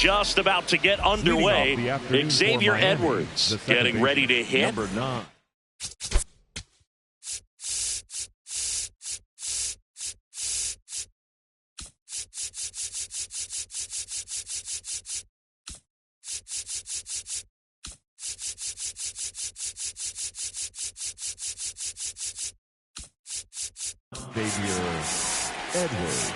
just about to get underway. Xavier Edwards getting ready to hit. Number 9. Xavier Edwards.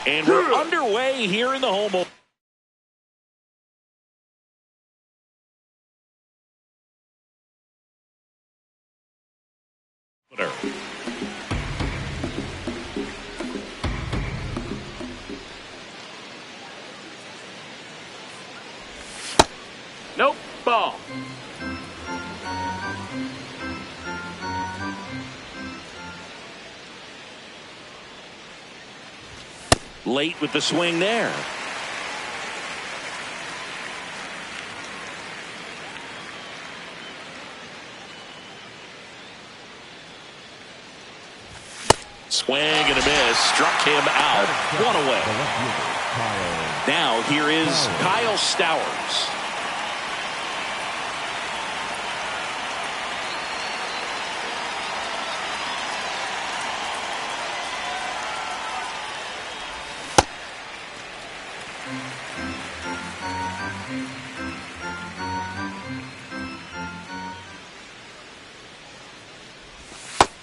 And we're underway here in the home opener. Nope, ball. Late with the swing there. Swing and a miss. Struck him out. One away. Now here is Kyle Stowers.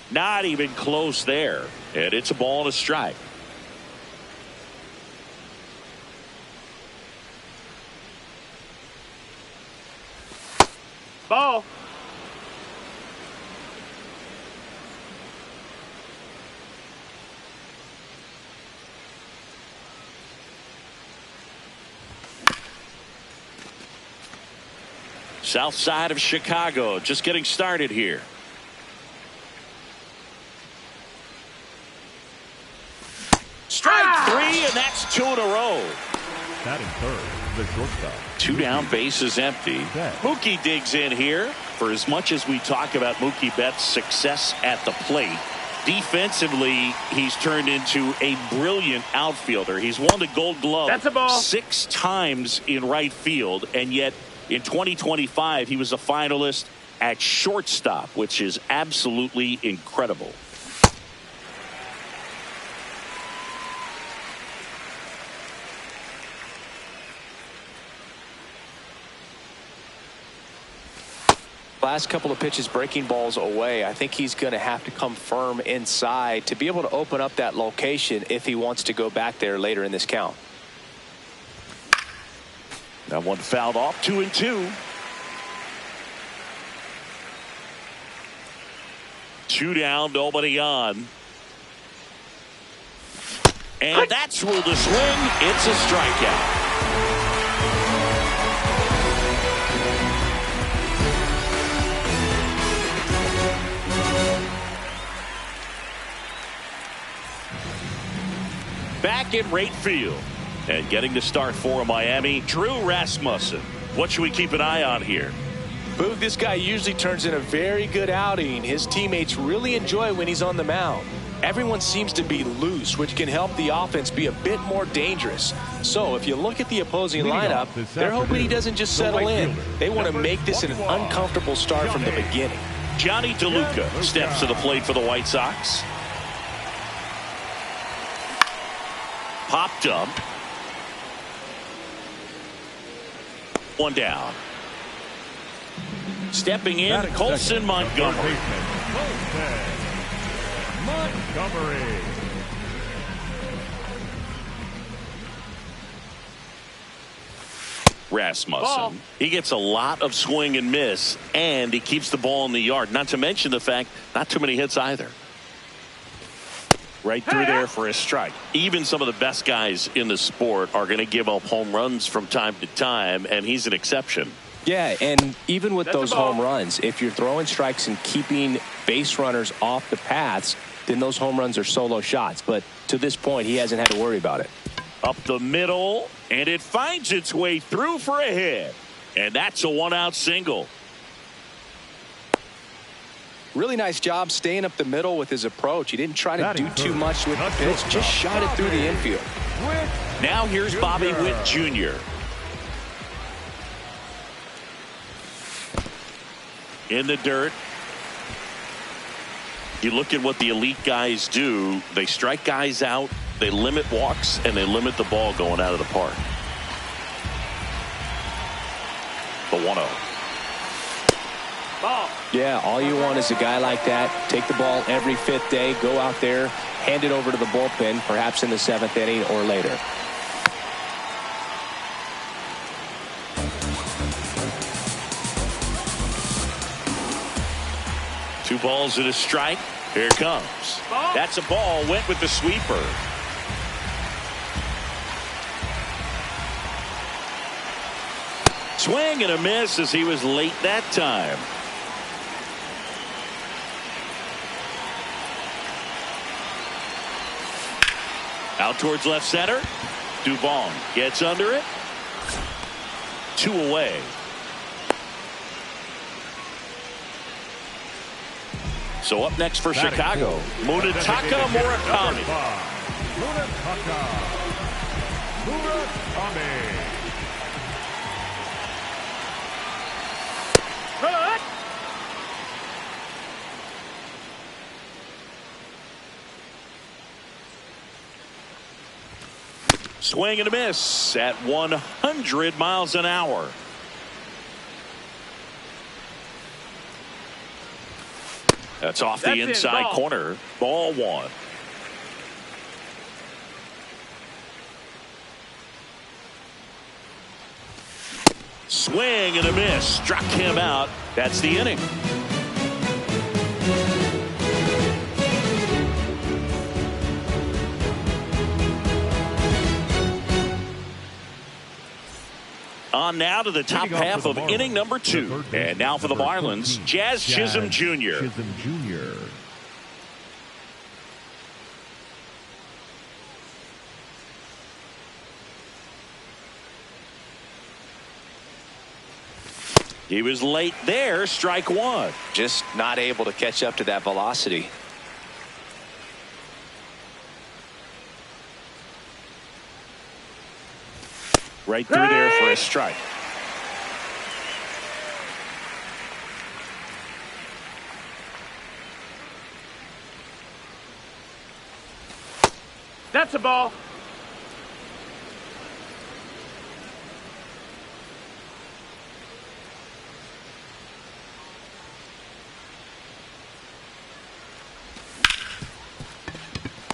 Not even close there. And it's a ball and a strike. Ball. South side of Chicago, just getting started here. Strike 3, and that's 2 in a row. Batting third, the shortstop. 2 down, bases empty. Mookie digs in here. For as much as we talk about Mookie Betts' success at the plate, defensively, he's turned into a brilliant outfielder. He's won the Gold Glove 6 times in right field, and yet in 2025, he was a finalist at shortstop, which is absolutely incredible. Last couple of pitches breaking balls away. I think he's going to have to come firm inside to be able to open up that location if he wants to go back there later in this count. That one fouled off. 2-2. 2 down, nobody on. And that's ruled a swing. It's a strikeout. Back in right field and getting the start for Miami, Drew Rasmussen. What should we keep an eye on here? Boog, this guy usually turns in a very good outing. His teammates really enjoy when he's on the mound. Everyone seems to be loose, which can help the offense be a bit more dangerous. So if you look at the opposing lineup, they're hoping he doesn't just settle in. They want to make this an uncomfortable start from the beginning. Johnny DeLuca steps to the plate for the White Sox. Popped up. 1 down. Stepping in, Colson Montgomery. Rasmussen. He gets a lot of swing and miss, and he keeps the ball in the yard. Not to mention the fact, not too many hits either. Right through there for a strike. Even some of the best guys in the sport are going to give up home runs from time to time, and he's an exception. Yeah, and even with those home runs, if you're throwing strikes and keeping base runners off the paths, then those home runs are solo shots. But to this point, he hasn't had to worry about it. Up the middle, and it finds its way through for a hit. And that's a one-out single. Really nice job staying up the middle with his approach. He didn't try to do too much with the pitch, just shot it through the infield. Now here's Bobby Witt Jr. In the dirt. You look at what the elite guys do. They strike guys out, they limit walks, and they limit the ball going out of the park. The 1-0. Ball. Yeah, all you want is a guy like that. Take the ball every fifth day, go out there, hand it over to the bullpen, perhaps in the seventh inning or later. Two balls and a strike. Here it comes. Ball. That's a ball. Went with the sweeper. Swing and a miss as he was late that time. Out towards left center. Dubon gets under it. 2 away. So up next for Chicago, Munetaka Murakami. Swing and a miss at 100 miles an hour. That's off the inside corner. Ball 1. Swing and a miss. Struck him out. That's the inning. On now to the top half of inning number 2. And now for the Marlins, Jazz Chisholm Jr. He was late there. Strike 1. Just not able to catch up to that velocity. Right through there for a strike. That's a ball.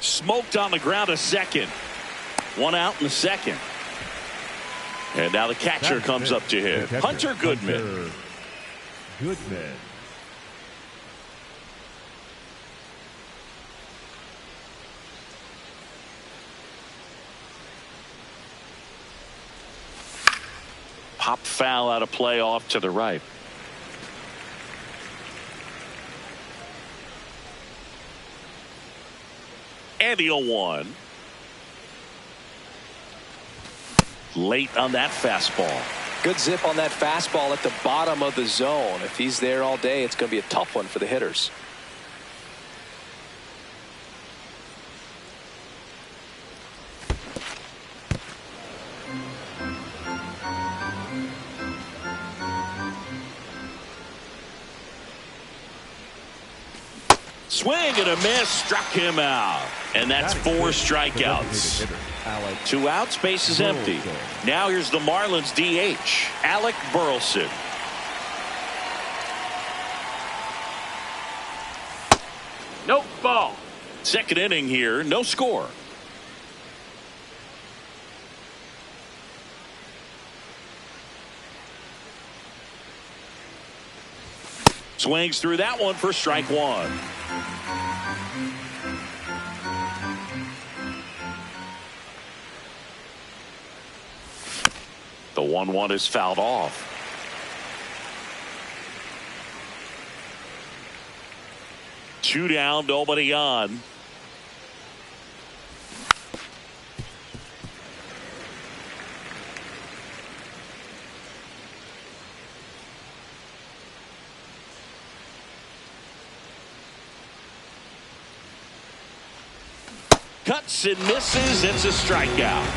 Smoked on the ground a second. 1 out in the second. And now the catcher comes up to him. Hunter Goodman. Pop foul out of play off to the right. And the 0-1. Late on that fastball. Good zip on that fastball at the bottom of the zone. If he's there all day, it's going to be a tough one for the hitters. Swing and a miss. Struck him out. And that's 4 strikeouts. 2 outs, base is empty. Now here's the Marlins DH, Alec Burleson. Nope, ball. Second inning here, no score. Swings through that one for strike 1. The 1-1 is fouled off. Two down, nobody on. Cuts and misses. It's a strikeout.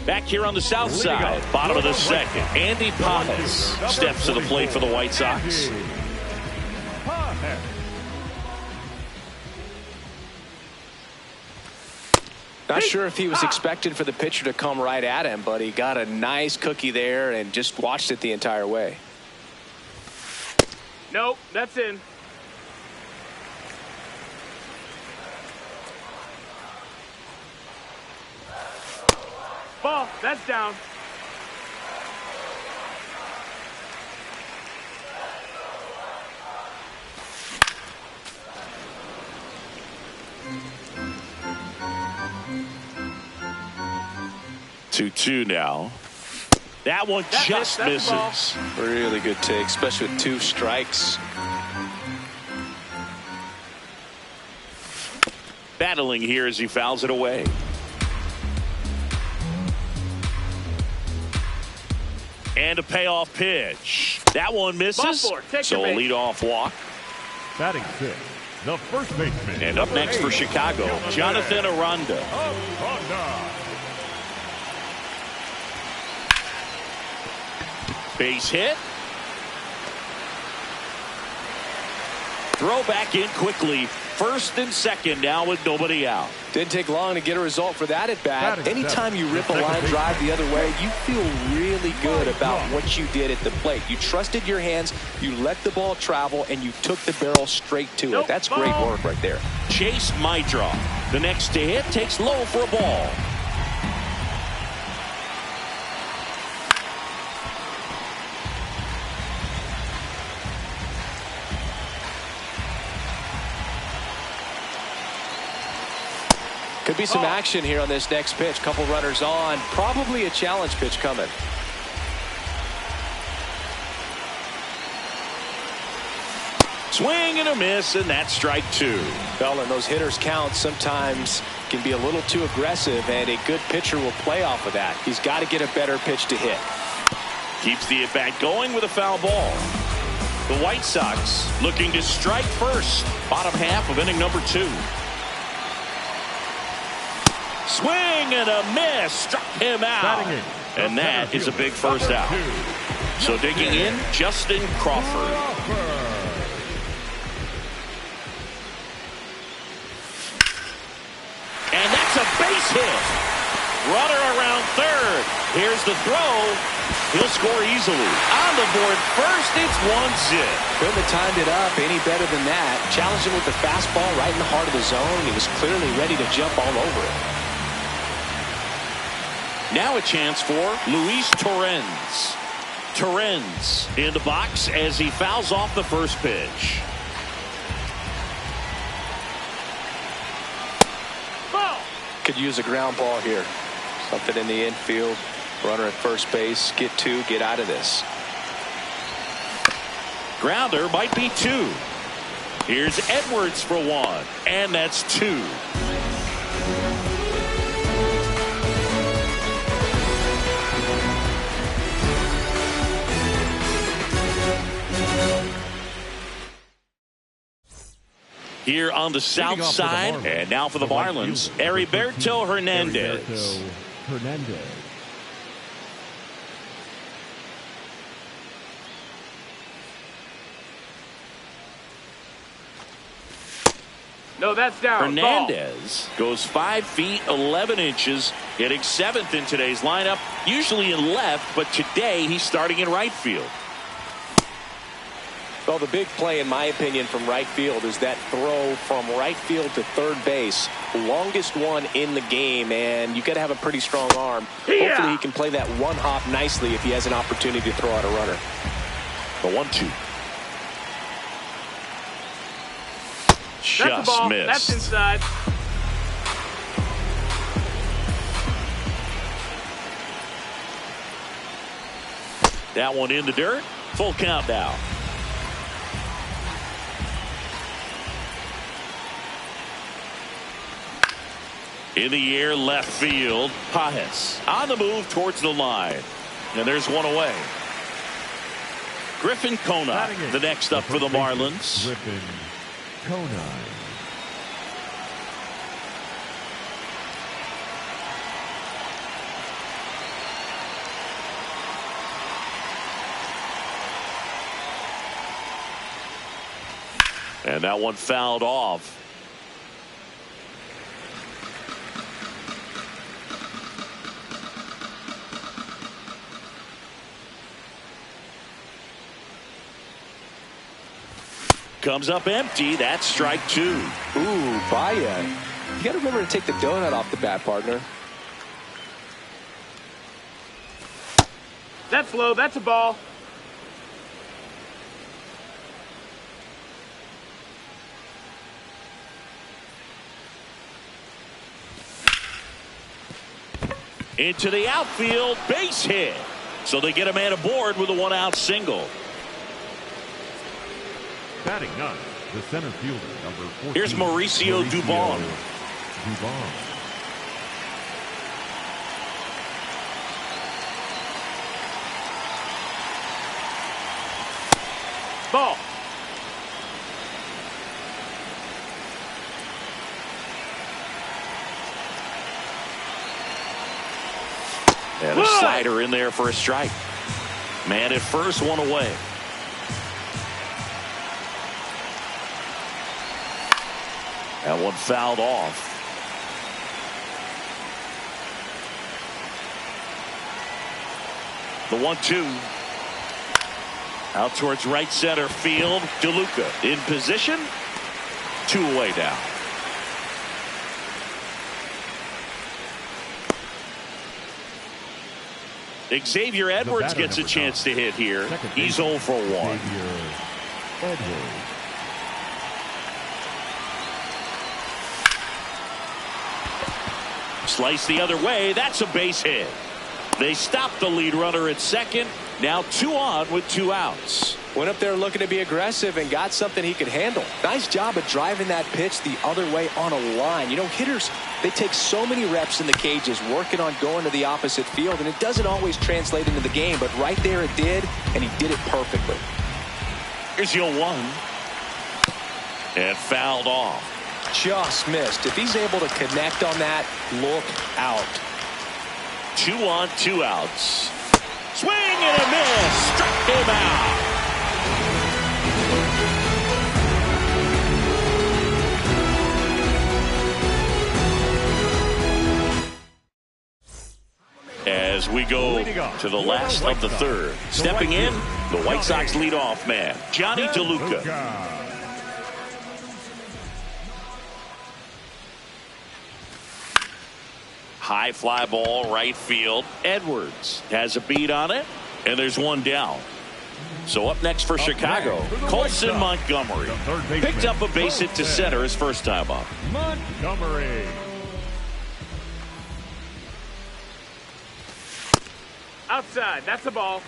Back here on the south side, bottom of the second, Andy Pages steps to the plate for the White Sox. Not sure if he was expected for the pitcher to come right at him, but he got a nice cookie there and just watched it the entire way. Nope, that's in. Ball, that's down. Two now. That one just misses. Really good take, especially with 2 strikes. Battling here as he fouls it away. And a payoff pitch. That one misses. So a leadoff walk. Batting 6, the first baseman. And up next for Chicago, Jonathan Aranda. Base hit. Throw back in quickly. First and second now with nobody out. Didn't take long to get a result for that at bat. Anytime you rip a line drive the other way, you feel really good about what you did at the plate. You trusted your hands, you let the ball travel, and you took the barrel straight to it. That's great work right there. Chase Mydra, the next to hit, takes low for a ball. Could be some action here on this next pitch. Couple runners on. Probably a challenge pitch coming. Swing and a miss, and that's strike 2. Well, and those hitters count sometimes can be a little too aggressive, and a good pitcher will play off of that. He's got to get a better pitch to hit. Keeps the at-bat going with a foul ball. The White Sox looking to strike first. Bottom half of inning number 2. Swing and a miss. Struck him out. And that is a big first out. So digging in, Justin Crawford. And that's a base hit. Runner around third. Here's the throw. He'll score easily. On the board first, it's 1-zip. Couldn't have timed it up any better than that. Challenged him with the fastball right in the heart of the zone. He was clearly ready to jump all over it. Now a chance for Luis Torrens. Torrens in the box as he fouls off the first pitch. Ball. Could use a ground ball here. Something in the infield. Runner at first base. Get 2. Get out of this. Grounder might be 2. Here's Edwards for 1. And that's 2. Here on the south side, and now for the Marlins, Heriberto Hernandez. No, that's down. Hernandez goes 5 feet 11 inches, hitting 7th in today's lineup, usually in left, but today he's starting in right field. Well, the big play, in my opinion, from right field is that throw from right field to third base. Longest one in the game, and you got to have a pretty strong arm. Yeah. Hopefully he can play that one hop nicely if he has an opportunity to throw out a runner. The 1-2. Just ball. missed. That's inside. That one in the dirt. Full count now. In the air, left field. Pajes on the move towards the line. And there's one away. Griffin Kona, the next up for the Marlins. Griffin Kona. And that one fouled off. Comes up empty. That's strike two. Ooh, Baya. You got to remember to take the donut off the bat, partner. That's low. That's a ball. Into the outfield, base hit. So they get a man aboard with a one-out single. Batting ninth, the center fielder, number 14. Here's Mauricio Dubon. Ball. And a slider in there for a strike. Man at first, one away. That one fouled off. The 1-2. Out towards right center field. DeLuca in position. Two away now. Xavier Edwards gets a chance to hit here. He's 0 for 1. Slice the other way. That's a base hit. They stopped the lead runner at second. Now 2 on with 2 outs. Went up there looking to be aggressive and got something he could handle. Nice job of driving that pitch the other way on a line. You know, hitters, they take so many reps in the cages working on going to the opposite field, and it doesn't always translate into the game, but right there it did, and he did it perfectly. Here's the 0-1. And fouled off. Just missed. If he's able to connect on that, look out. 2 on, 2 outs. Swing and a miss. Struck him out. As we go to the last of the third. Stepping in, the White Sox leadoff man, Johnny DeLuca. High fly ball, right field. Edwards has a beat on it, and there's one down. So up next for Chicago, Colson Montgomery. Picked up a base hit to center his first time up. Montgomery. Outside. That's a ball.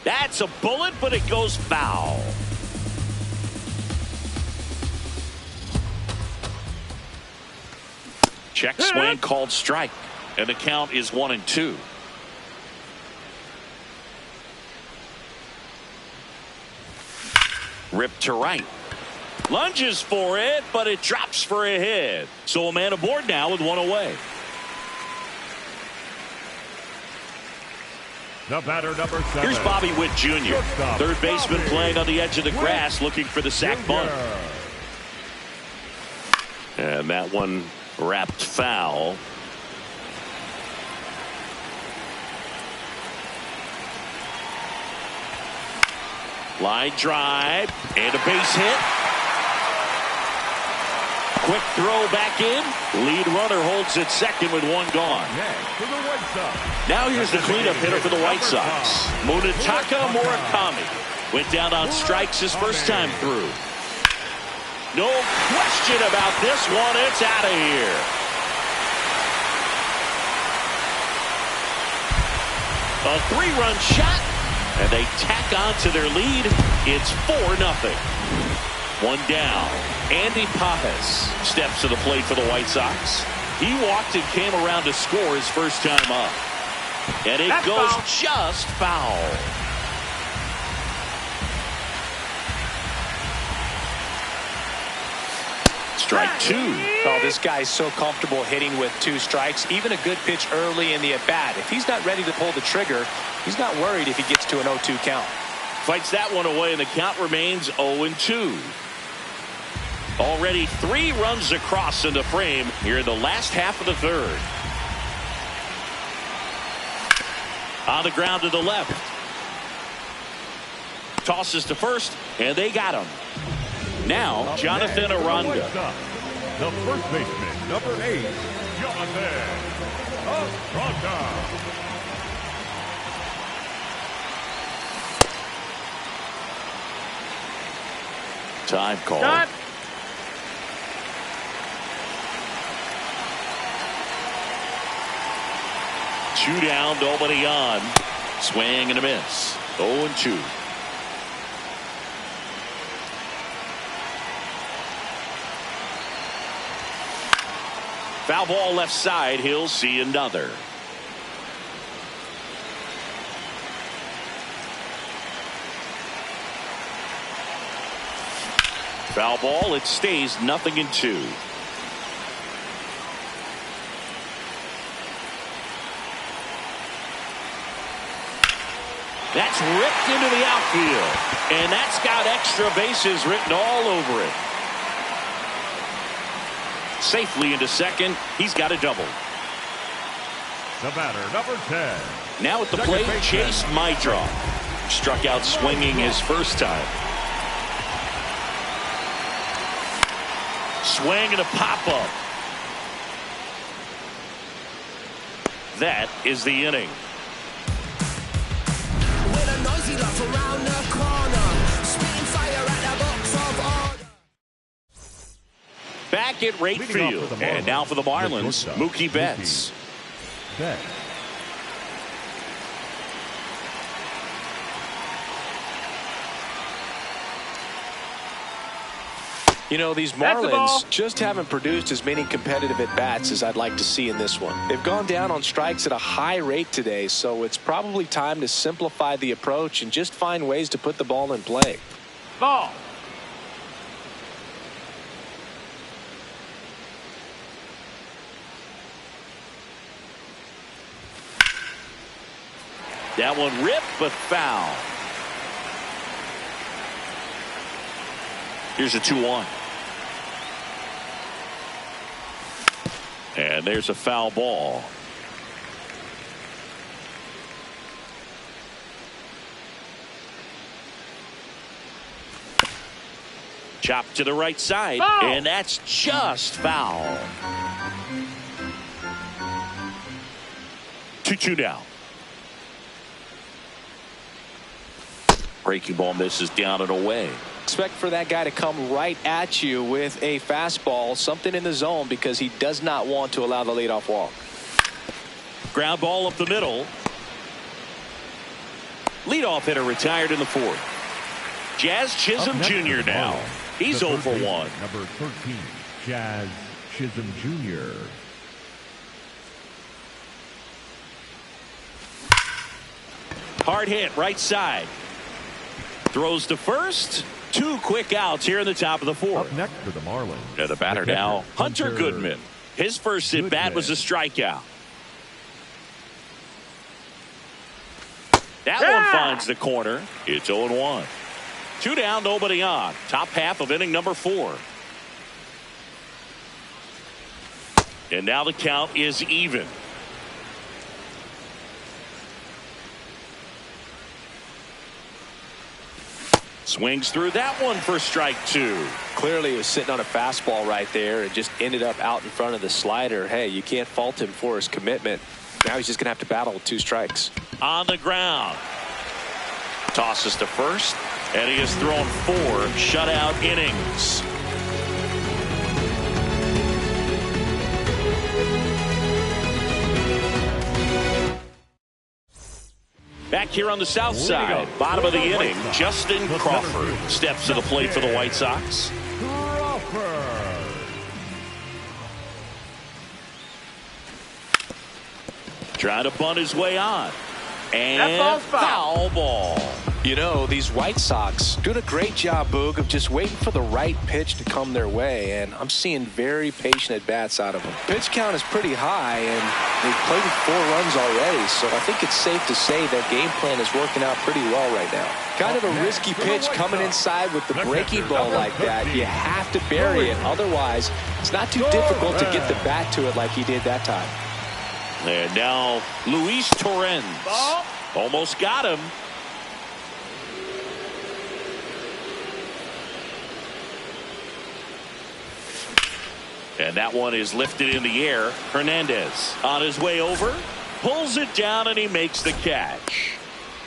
That's a bullet, but it goes foul. Check swing called strike, and the count is 1-2. Ripped to right. Lunges for it, but it drops for a hit. So a man aboard now with 1 away. The batter, number 7. Here's Bobby Witt Jr., third baseman playing on the edge of the grass, looking for the sac bunt. And that one wrapped foul. Line drive and a base hit. quick throw back in. Lead runner holds at second with one gone. Next for the White Sox. Now here's the cleanup hitter for the White Sox. Munetaka Murakami went down on strikes his first time through. No question about this one. It's out of here. A 3-run shot, and they tack on to their lead. It's 4-0. One down. Andy Pajas steps to the plate for the White Sox. He walked and came around to score his first time up. And it goes foul. Just foul. Strike 2. Oh, this guy's so comfortable hitting with 2 strikes. Even a good pitch early in the at-bat. If he's not ready to pull the trigger, he's not worried if he gets to an 0-2 count. Fights that one away, and the count remains 0-2. Already 3 runs across in the frame here in the last half of the third. On the ground to the left. Tosses to first, and they got him. Now, Jonathan Aranda. The first baseman, number 8, Jonathan Aranda. Time call. Cut. Two down, nobody on. Swing and a miss. 0-2. Foul ball left side. He'll see another. Foul ball. It stays 0-2. That's ripped into the outfield. And that's got extra bases written all over it. Safely into second. He's got a double. The batter, number 10. Now at the plate, Chase Maidroff. Struck out swinging his first time. Swing and a pop-up. That is the inning. Around the corner, spitting fire at the box of order. Back at right field, and now for the Marlins, Mookie Betts. You know, these Marlins just haven't produced as many competitive at-bats as I'd like to see in this one. They've gone down on strikes at a high rate today, so it's probably time to simplify the approach and just find ways to put the ball in play. Ball. That one ripped, but foul. Here's a 2-1. And there's a foul ball. Chopped to the right side, and that's just foul. 2-2 now. Breaking ball misses down and away. Expect for that guy to come right at you with a fastball, something in the zone, because he does not want to allow the leadoff walk. Ground ball up the middle. Leadoff hitter retired in the fourth. Jazz Chisholm Jr. now. He's 0 for 1. Number 13, Jazz Chisholm Jr. Hard hit right side. Throws to first. 2 quick outs here in the top of the fourth. Up next for the Marlins. And the batter now, Hunter Goodman. His first at bat was a strikeout. That one finds the corner. It's 0-1. 2 down, nobody on. Top half of inning number 4. And now the count is even. Swings through that one for strike 2. Clearly he was sitting on a fastball right there and just ended up out in front of the slider. Hey, you can't fault him for his commitment. Now he's just going to have to battle with 2 strikes. On the ground. Tosses to first, and he has thrown 4 shutout innings. Back here on the south side, bottom of the inning, Justin Crawford steps to the plate for the White Sox. Trying to bunt his way on. And foul ball. You know, these White Sox doing a great job, Boog, of just waiting for the right pitch to come their way, and I'm seeing very patient at-bats out of them. Pitch count is pretty high, and they've played with 4 runs already, so I think it's safe to say their game plan is working out pretty well right now. Kind of a risky pitch coming inside with the breaking ball like that. You have to bury it, otherwise it's not too difficult to get the bat to it like he did that time. And now Luis Torrens almost got him. And that one is lifted in the air. Hernandez on his way over, pulls it down, and he makes the catch.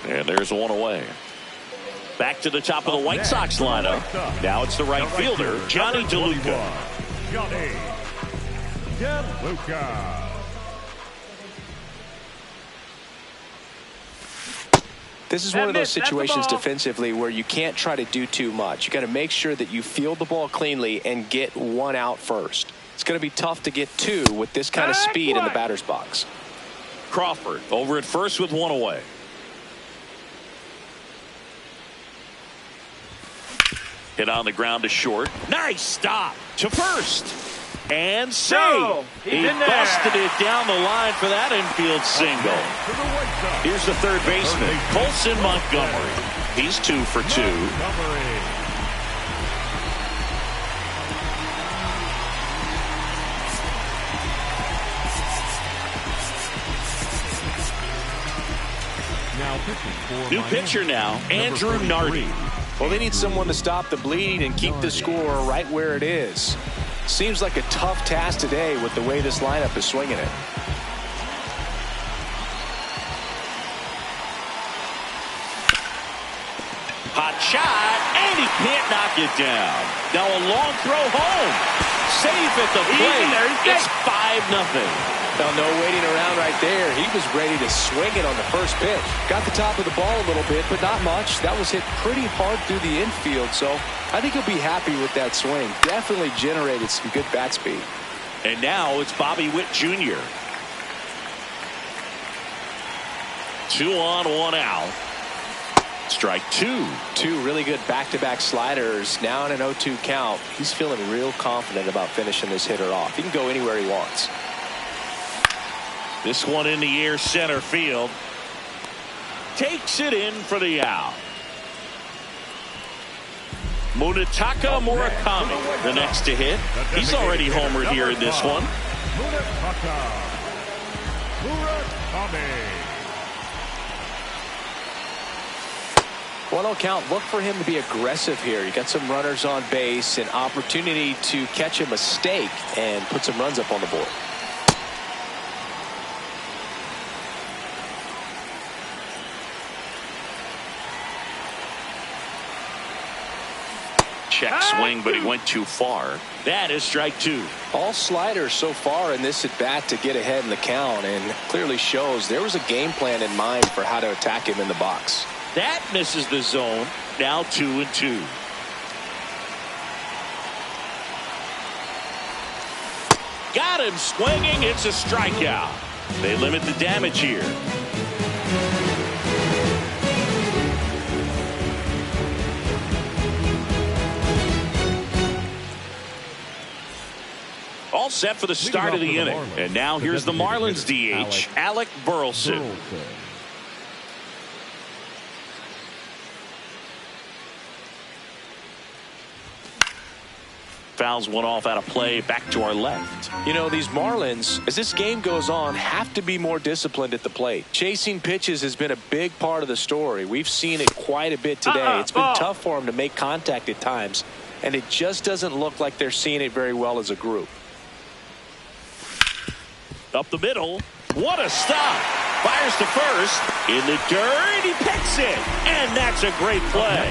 And there's one away. Back to the top of the White Sox lineup. Now it's the right fielder, Johnny DeLuca. Johnny DeLuca. This is one of those situations defensively where you can't try to do too much. You got to make sure that you field the ball cleanly and get 1 out first. It's going to be tough to get 2 with this kind of speed in the batter's box. Crawford over at first with 1 away. Hit on the ground to short. Nice stop to first. And save. No, he busted it down the line for that infield single. Here's the third baseman, Colson Montgomery. He's 2 for 2. New pitcher now, Andrew Nardi. Well, they need someone to stop the bleed and keep the score right where it is. Seems like a tough task today with the way this lineup is swinging it. Hot shot, and he can't knock it down. Now a long throw home. Safe at the plate. It's 5-0. Now, no waiting around right there. He was ready to swing it on the first pitch. Got the top of the ball a little bit, but not much. That was hit pretty hard through the infield, so I think he'll be happy with that swing. Definitely generated some good bat speed. And now it's Bobby Witt Jr. 2 on, 1 out. Strike 2. 2 really good back-to-back sliders. Now in an 0-2 count. He's feeling real confident about finishing this hitter off. He can go anywhere he wants. This one in the air, center field. Takes it in for the out. Munetaka Murakami, the next to hit. He's already homered here in this one. Well, no count. Look for him to be aggressive here. You got some runners on base, an opportunity to catch a mistake and put some runs up on the board. Check swing, but he went too far. That is strike 2. All sliders so far in this at bat to get ahead in the count, and clearly shows there was a game plan in mind for how to attack him in the box. That misses the zone. Now 2-2. Got him swinging. It's a strikeout. They limit the damage here. All set for the start of the inning. And now here's the Marlins DH, Alec Burleson. fouls one off out of play back to our left. You know, these Marlins, as this game goes on, have to be more disciplined at the plate. Chasing pitches has been a big part of the story. We've seen it quite a bit today. It's been tough for them to make contact at times, and it just doesn't look like they're seeing it very well as a group. Up the middle. What a stop. Fires to first. In the dirt. He picks it. And that's a great play.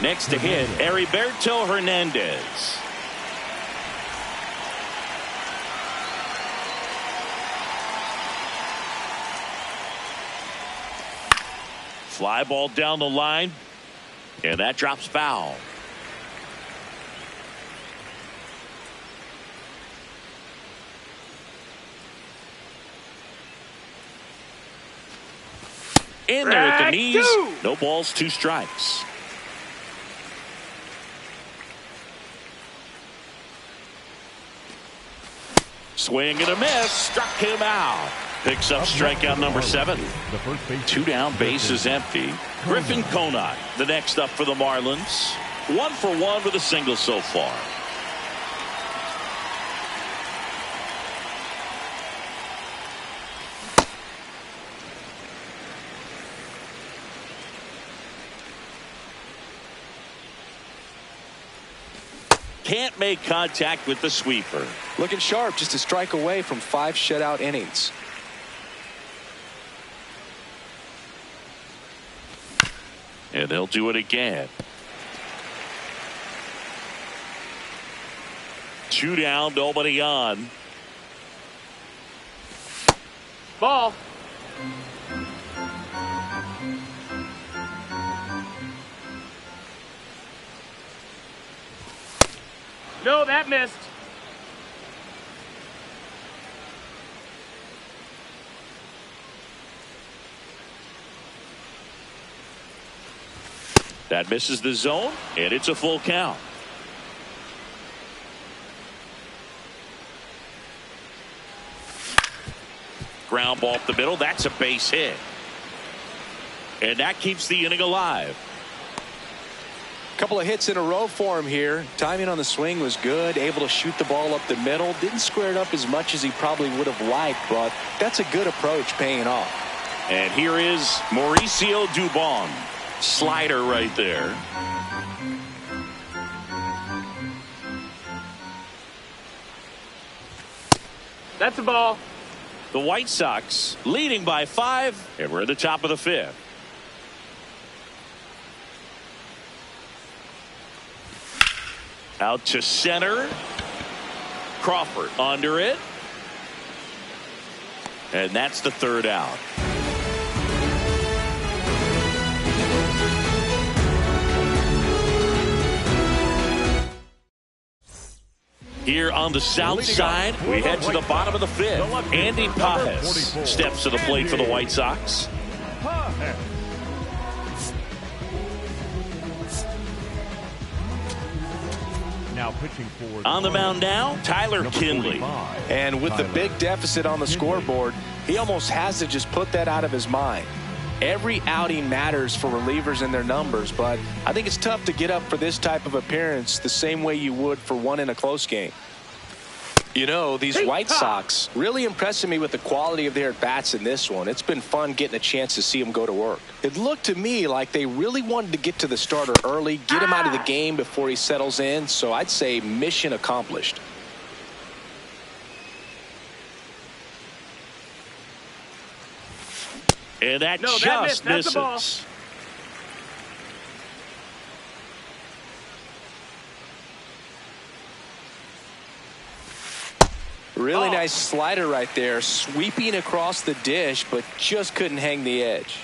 Next to hit, Heriberto Hernandez. Fly ball down the line. And that drops foul. In there at the knees. No balls, 2 strikes. Swing and a miss. Struck him out. Picks up strikeout number 7. 2 down, base is empty. Griffin Conine, the next up for the Marlins. 1 for 1 with a single so far. Can't make contact with the sweeper. Looking sharp, just a strike away from 5 shutout innings. And they'll do it again. 2 down, nobody on. Ball. No, that missed. That misses the zone, and it's a full count. Ground ball up the middle. That's a base hit. And that keeps the inning alive. Couple of hits in a row for him here. Timing on the swing was good. Able to shoot the ball up the middle. Didn't square it up as much as he probably would have liked, but that's a good approach paying off. And here is Mauricio Dubon. Slider right there. That's a ball. The White Sox leading by 5, and we're at the top of the 5th. Out to center. Crawford under it. And that's the 3rd out. Here on the south side, we head to the bottom of the 5th. Andy Pages steps to the plate for the White Sox. Now pitching for on the mound now, Tyler Kinley. And with the big deficit on the scoreboard, he almost has to just put that out of his mind. Every outing matters for relievers and their numbers, but I think it's tough to get up for this type of appearance the same way you would for one in a close game. You know, these White Sox really impressing me with the quality of their at-bats in this one. It's been fun getting a chance to see them go to work. It looked to me like they really wanted to get to the starter early, get him out of the game before he settles in, so I'd say mission accomplished. And that just misses. That's a ball. Really nice slider right there, sweeping across the dish, but just couldn't hang the edge.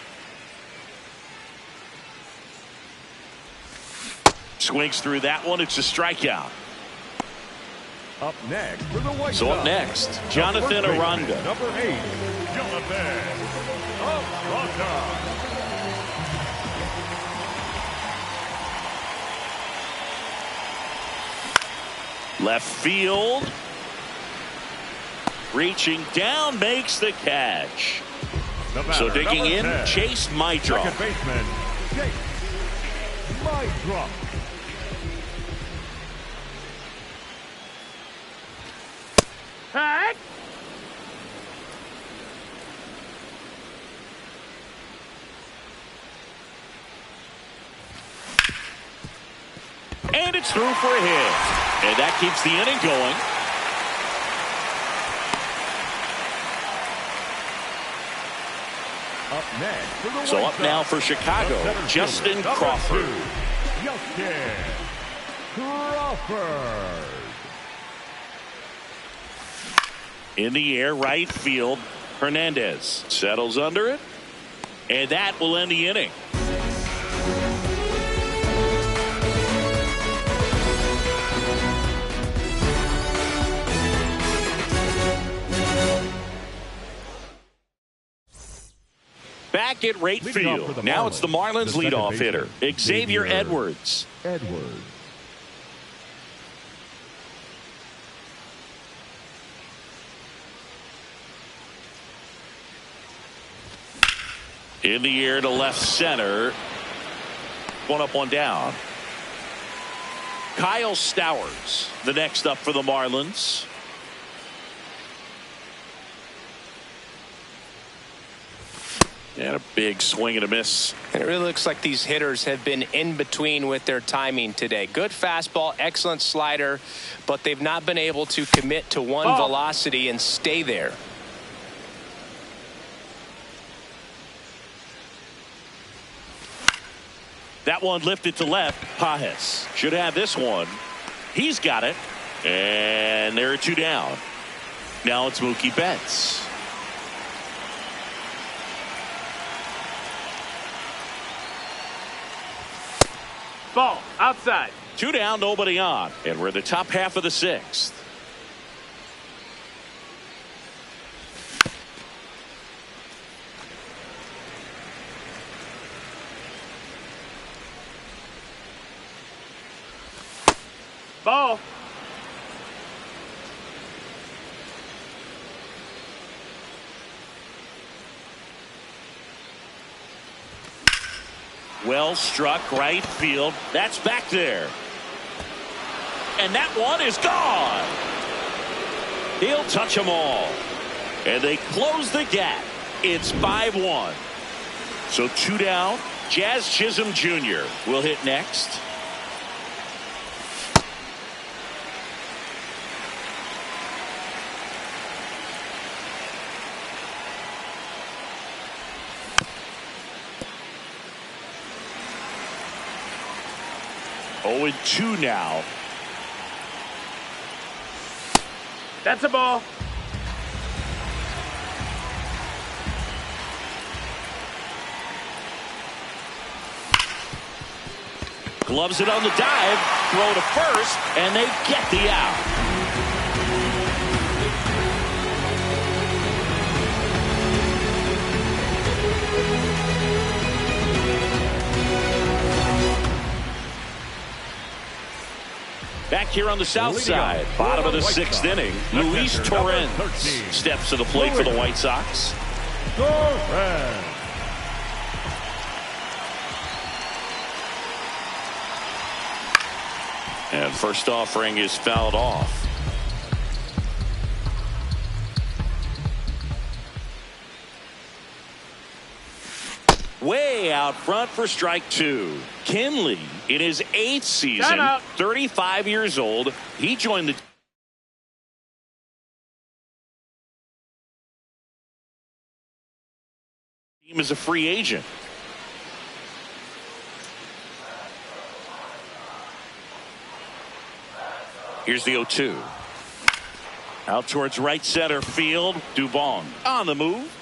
Swings through that one. It's a strikeout. Up next for the White So Sox. up next, Jonathan Aranda. Number 8, Jonathan Aranda. Left field. Reaching down, makes the catch. The batter, So digging number in, 10, Chase Maitro. second baseman, Chase Maitro. strike drop. Hey! And it's through for a hit. And that keeps the inning going. Up next for the So White up now Sox, for Chicago, the center Justin fielder, number Crawford. 2, Justin Crawford. In the air, right field. Hernandez settles under it. And that will end the inning. Back at right field. Now it's the Marlins leadoff hitter, Xavier Edwards. In the air to left center. One up, one down. Kyle Stowers, the next up for the Marlins. And a big swing and a miss. And it really looks like these hitters have been in between with their timing today. Good fastball, excellent slider, but they've not been able to commit to one velocity and stay there. That one lifted to left. Pajes should have this one. He's got it. And there are two down. Now it's Mookie Betts. Ball, outside. Two down, nobody on. And we're in the top half of the sixth. Ball. Well struck right field. That's back there. And that one is gone. He'll touch them all. And they close the gap. It's 5-1. So two down. Jazz Chisholm Jr. will hit next. Oh, and 2 now. That's a ball. Gloves it on the dive. Throw to first, and they get the out. Back here on the south side, bottom of the sixth inning, Luis Torrens steps to the plate for the White Sox. And first offering is fouled off. Way out front for strike 2. Kinley in his 8th season, 35 years old. He joined the team as a free agent. Here's the 0-2. Out towards right center field. Dubon on the move.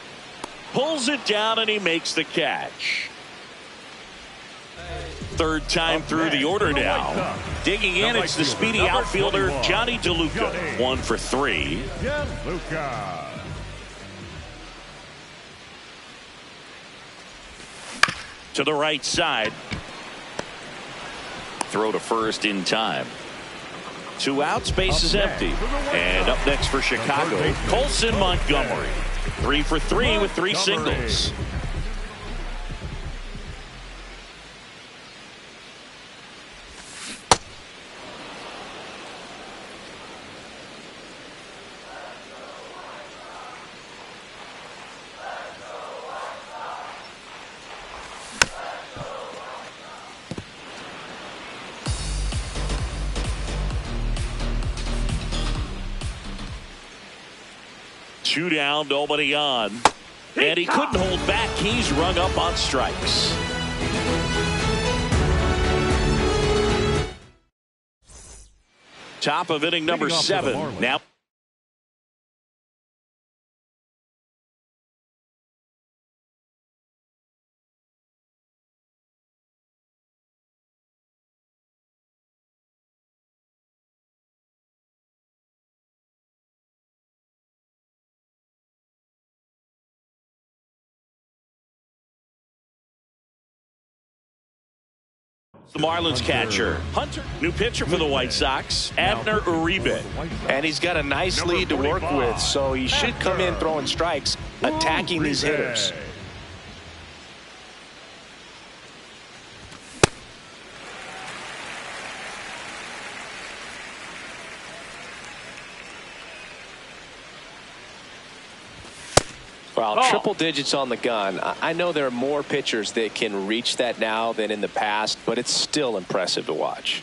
Pulls it down and he makes the catch. Third time through the order now. Digging in, it's the speedy outfielder Johnny DeLuca. 1 for 3. To the right side. Throw to first in time. 2 outs, base is empty. And up next for Chicago, Colson Montgomery. 3 for 3 with 3 singles. 2 down, nobody on. And he couldn't hold back. He's rung up on strikes. Top of inning number 7. Now. The Marlins catcher, Hunter. New pitcher for the White Sox, Abner Uribe. And he's got a nice lead to work with, so he should come in throwing strikes, attacking these hitters. Well, triple digits on the gun. I know there are more pitchers that can reach that now than in the past, but it's still impressive to watch.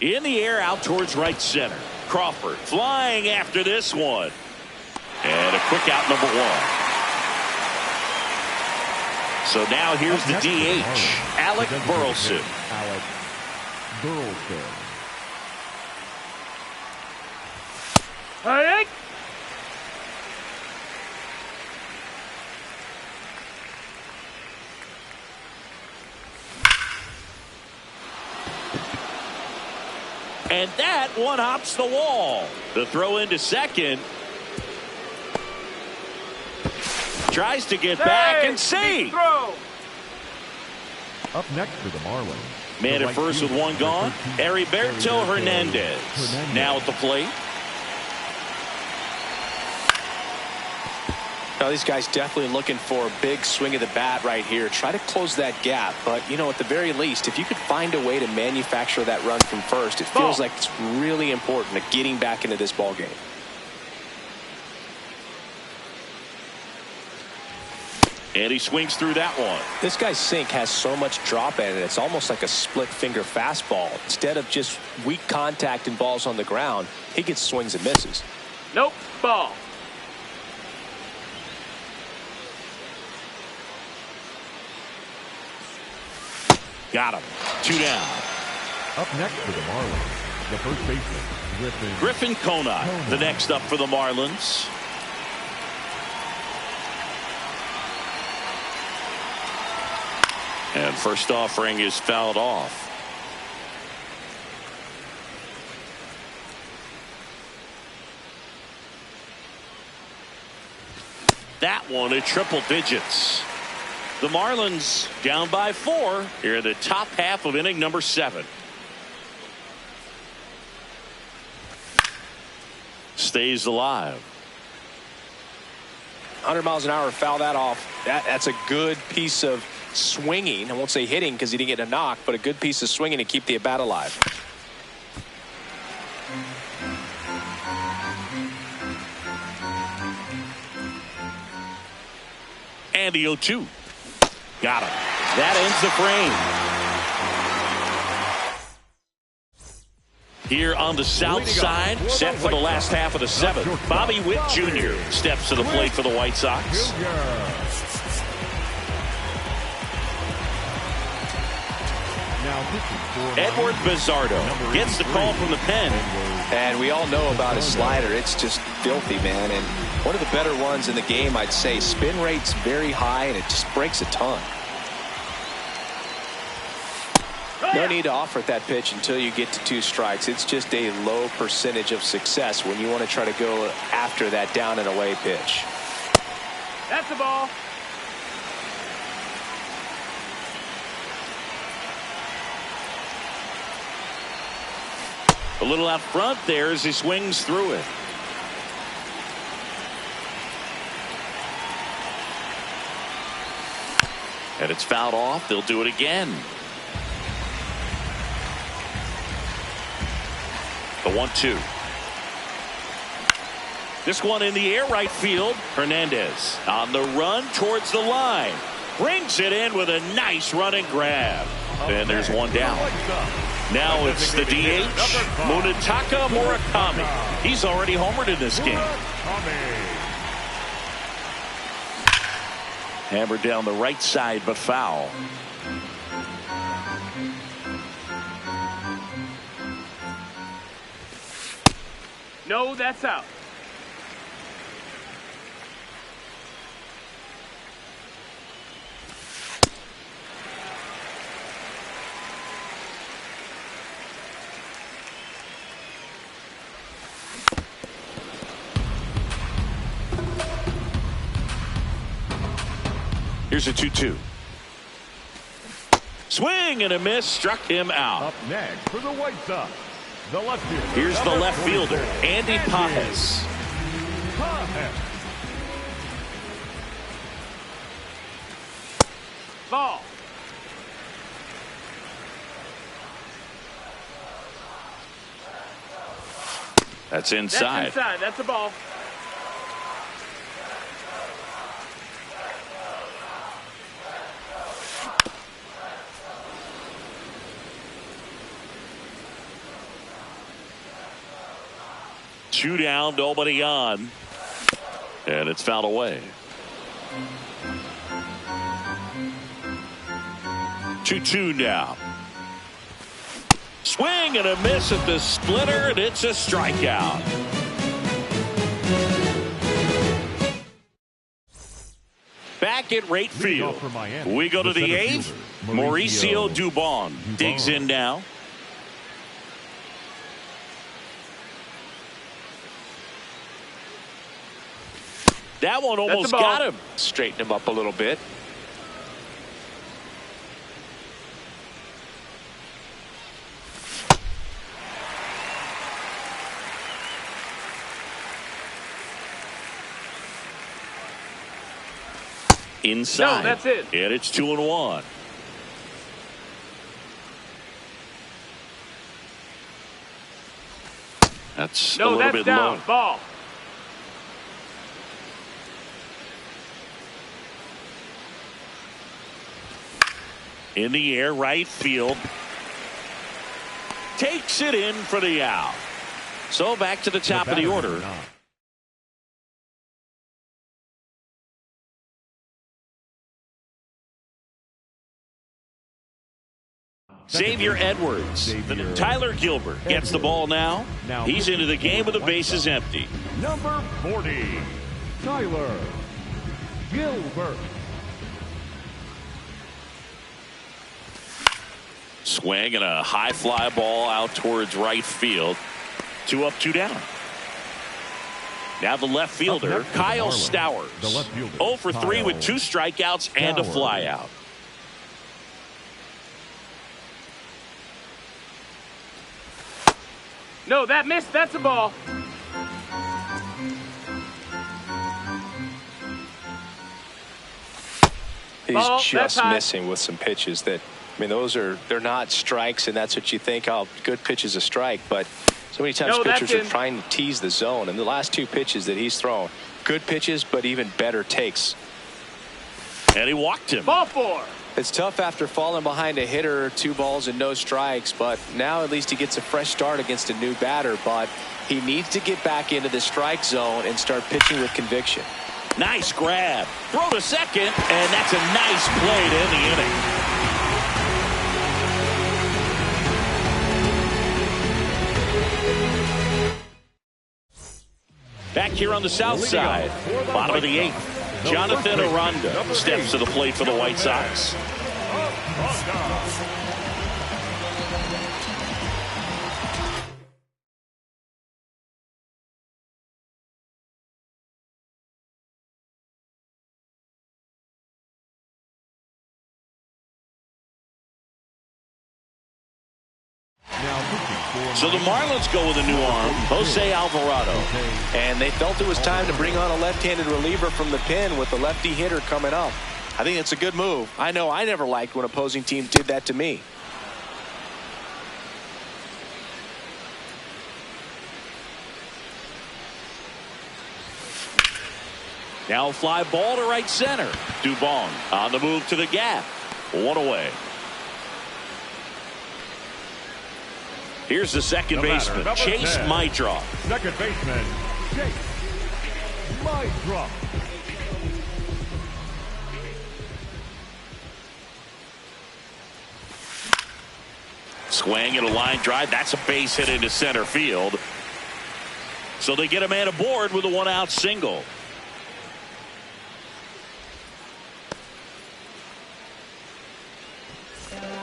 In the air, out towards right center. Crawford flying after this one. And a quick out, number 1. So now here's the DH, Alec Burleson. Alec Burleson. Hey! And that one hops the wall. The throw into second. Tries to get back and see. Throw. Up next for the Marlins. Man at first with 1 gone. Heriberto Hernandez now at the plate. Now these guys definitely looking for a big swing of the bat right here. Try to close that gap. But, you know, at the very least, if you could find a way to manufacture that run from first, it feels like it's really important to getting back into this ball game. And he swings through that one. This guy's sink has so much drop in it. It's almost like a split finger fastball. Instead of just weak contact and balls on the ground, he gets swings and misses. Nope. Ball. Got him. 2 down. Up next for the Marlins, the first baseman, Griffin Conant, the next up for the Marlins. And first offering is fouled off. That one at triple digits. The Marlins down by 4 here in the top half of inning number 7. Stays alive. 100 miles an hour, foul that off. That's a good piece of swinging. I won't say hitting because he didn't get a knock, but a good piece of swinging to keep the bat alive. And the 0-2. Got him. That ends the frame. Here on the south side, set for the last half of the 7th. Bobby Witt Jr. steps to the plate for the White Sox. Edward Bizardo gets the call from the pen. And we all know about his slider. It's just filthy, man. And one of the better ones in the game, I'd say. Spin rate's very high, and it just breaks a ton. No need to offer that pitch until you get to 2 strikes. It's just a low percentage of success when you want to try to go after that down and away pitch. That's the ball. A little out front there as he swings through it. And it's fouled off. They'll do it again. The 1-2. This one in the air, right field. Hernandez on the run towards the line. Brings it in with a nice running grab. And there's one down. Now it's the DH, Munetaka Murakami. He's already homered in this game. Hammered down the right side, but foul. No, that's out. Here's a 2-2. Swing and a miss, struck him out. Up next for the White Sox, the left fielder. Here's the left fielder, Andy Pages. Ball. That's inside. That's inside. That's a ball. Two down, nobody on. And it's fouled away. 2-2 now. Swing and a miss at the splitter, and it's a strikeout. Back at right field, we go to the eighth. Mauricio Dubon digs in now. That one almost got him. Straighten him up a little bit. Inside. No, that's it. And it's 2-1. That's a little bit down. low. Ball. In the air, right field. Takes it in for the out. So back to the top of the order. Xavier Edwards. Tyler Gilbert gets the ball now. He's into the game with the bases empty. Number 40, Tyler Gilbert. Swing and a high fly ball out towards right field. 2 up, 2 down. Now the left fielder, Kyle Stowers. 0 for 3 with 2 strikeouts and a flyout. No, that missed. That's a ball. He's just missing with some pitches that, I mean, they're not strikes, and that's what you think. Oh, good pitch is a strike, but so many times pitchers are trying to tease the zone. And the last 2 pitches that he's thrown, good pitches, but even better takes. And he walked him. Ball 4. It's tough after falling behind a hitter, 2 balls and no strikes, but now at least he gets a fresh start against a new batter. But he needs to get back into the strike zone and start pitching with conviction. Nice grab. Throw to second, and that's a nice play to end the inning. Back here on the south side, bottom of the 8th. Jonathan Aranda steps to the plate for the White Sox. So the Marlins go with a new arm, Jose Alvarado. And they felt it was time to bring on a left-handed reliever from the pen with a lefty hitter coming up. I think it's a good move. I know I never liked when opposing teams did that to me. Now a fly ball to right center. Dubon on the move to the gap. 1 away. Here's the second baseman, Chase 10. Mydroff. Second baseman, Chase Mydroff. Swing and a line drive. That's a base hit into center field. So they get a man aboard with a one-out single.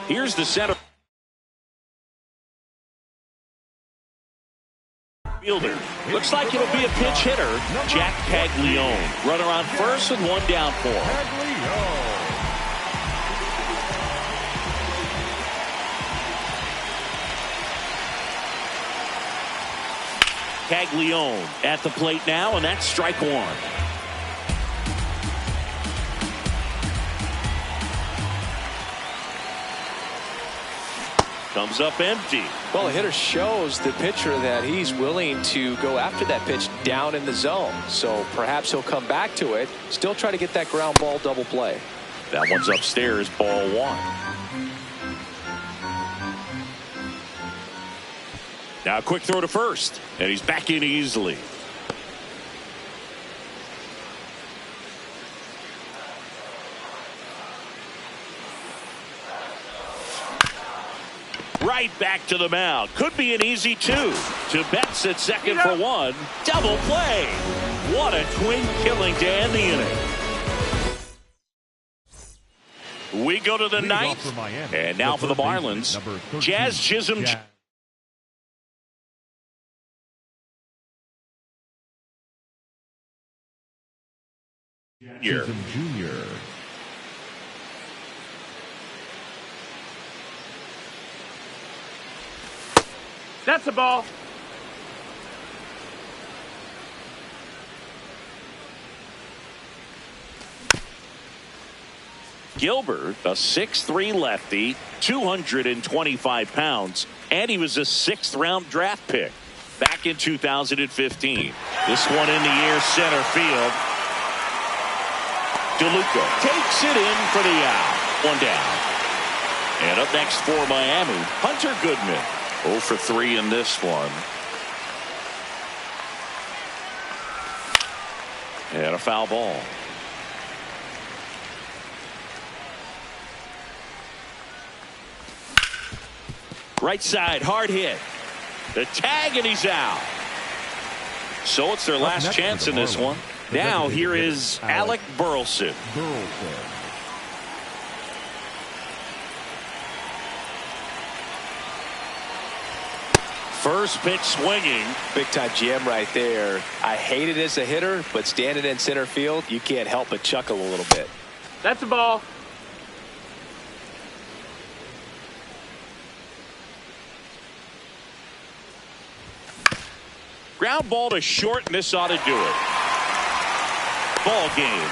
Here's the center fielder. Looks like it'll be a pinch hitter, Jack Caglione. Runner on first with one down for him. Caglione at the plate now, and that's strike one. Comes up empty. Well, the hitter shows the pitcher that he's willing to go after that pitch down in the zone. So perhaps he'll come back to it, still try to get that ground ball double play. That one's upstairs, ball one. Now a quick throw to first, and he's back in easily. Right back to the mound. Could be an easy two. To Betts at second for one. Double play. What a twin killing to end the inning. We go to the ninth. And now for the Marlins, Jazz Chisholm. Chisholm Jr. That's a ball. Gilbert, a 6'3" lefty, 225 pounds, and he was a 6th-round draft pick back in 2015. This one in the air, center field. DeLuca takes it in for the out. One down. And up next for Miami, Hunter Goodman. 0 for 3 in this one. And a foul ball. Right side, hard hit. The tag, and he's out. So it's their last chance in this one. Now here is Alec Burleson. First pitch swinging. Big time GM right there. I hate it as a hitter, but standing in center field, you can't help but chuckle a little bit. That's a ball. Ground ball to short, and this ought to do it. Ball game.